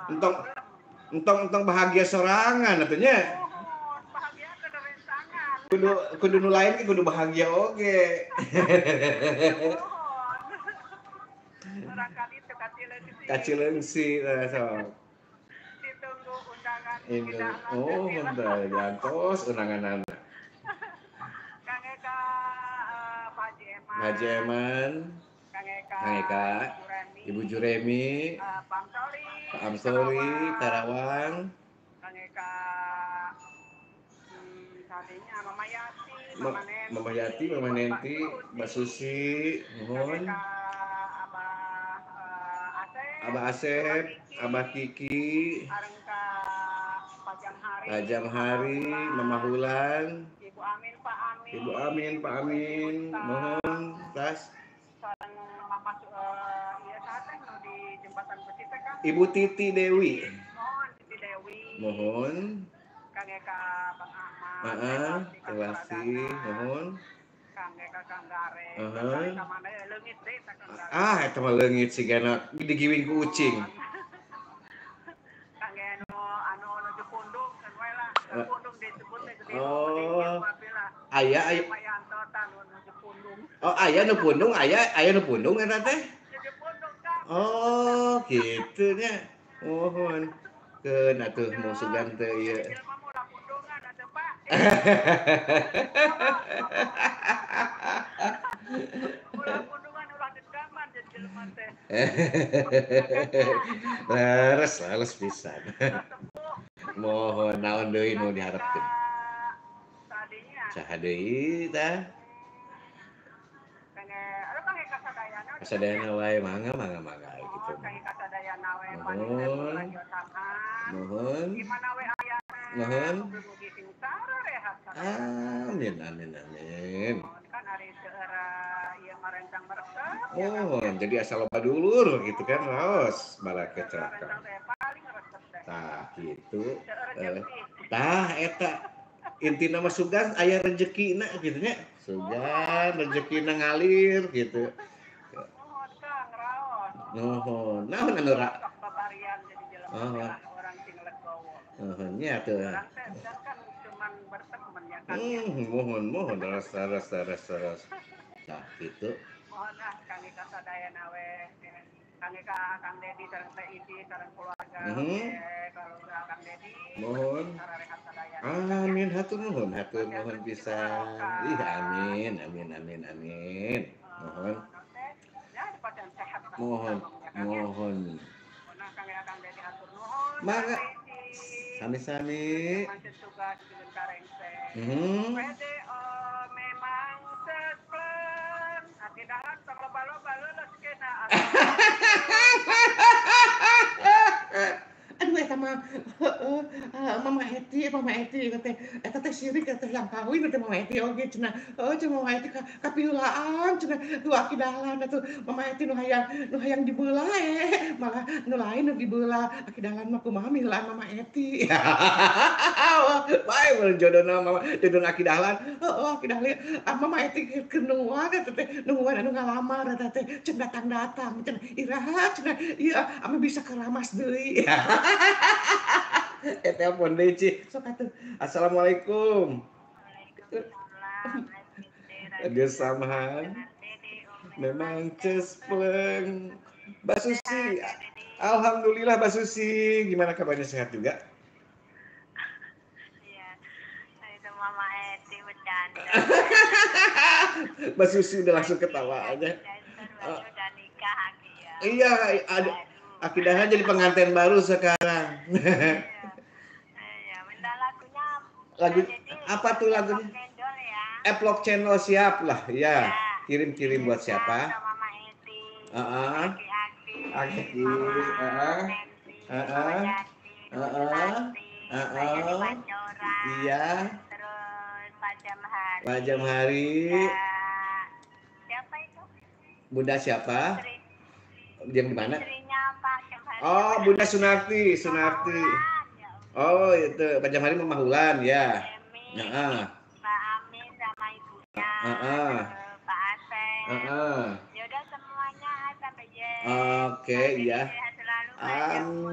Entong entong bahagia sorangan atunya. Bahagia kada rencangan. Kudu nu lain kudu bahagia oge. Barangkali itu Kacileungsi sok. Ditunggu undangan Ini oh bener jantos undanganana. Kang Eka Haji Eman, Kang Eka, Ibu Juremi, Pak Amsori, Karawang, Kang Eka tadinya Mama Yati, Mama Nenti, Mbak Susi, nuhun. Abah Asep, Abah Kiki, Pajang Hari, Mama Hulan, Ibu Amin, Pak Amin, nuhun, tas. Ibu Titi Dewi, mohon. Kang Eka Bang Ahmad, terima kasih, mohon. Kang Eka Kang Gare, leungit deh Kang Gare. Eta mah leungit sigana digiwing ku ucing. Kang anu nuju pundung kan wae lah, pundung disebut gede. Aya Oh, aya nu pundung, aya nu pundung eta teh. Oh, kitu nya. Mohon. Keun atuh mau sugan teh ieu. Leres pisan. Mohon naon deui nu diharapkeun. Saha deui tah? Kasadayana wae mangga gitu. Mohon. Mohon. Amin. Kan ari seura ieu marencang meresep. Mohon jadi asal loba dulur gitu kan raos barakeun celaka. Tah kitu. Tah eta intina mah sugan aya rezekina kitu nya. Sugan rezekina ngalir gitu. Mohon Kang raos. Nuhun. Naon anu ra? Babarian jadi jelema orang sing legowo. Nya teu. Kan cuman berteman ya kan. Mohon ras. Nah, gitu. Mohon Kang Eka sadayana we. Kang Eka, Kang Dedi sareng Teh Iti sareng keluarga. Kalau Kang Dedi. Mohon. Amin hatur nuhun pisan. Ih amin. Mohon. Mohon. Kang Eka Kang Dedi hatur nuhun. Mangga. Sami-sami. Pede memang seslen. Hati dahan sok loba-loba leuleus kena. Aduh eta mah Mama Eti eta teh sirik eta yang kawin teh Mama Eti oge cenah. Cenah Mama Eti kapiulaan cenah tu aki dahlan atuh Mama Eti nu hayang dibeula malah nu lain nu dibeula aki dahlan mah kumaha miheulaan Mama Eti. Bae jodohna Mama jodoh aki dahlan. Aki dahlan Mama Eti kenuan eta teh nungguan anu ngalamar eta teh cen datang cenah iraha cenah ieu ame bisa keramas deui. Telepon deui Ci. Sok atuh. Assalamualaikum. Dia samahan. Memang cespleng. Mbak Susi. Alhamdulillah Mbak Susi. Gimana kabarnya, sehat juga? Iya. Itu Mama Eti bercanda. Mbak Susi udah langsung ketawa aja. Udah nikah Aki ya. Iya, ada Akidahan jadi pengantin baru sekarang. Iya, minta lagunya. Lagu apa tuh lagunya? Vlog channel siap lah, ya. Kirim buat siapa? Mama Eti. Aki. Iya. Terus Pak Jamhari. Siapa itu? Bunda siapa? Diam di mana? Oh, Bunda Sunarti. Oh, itu Pak Jamhari Mama Hulan ya. Pak Amin sama ibunya. Pak Asep. Ya udah semuanya sampai Oke, ya. Selalu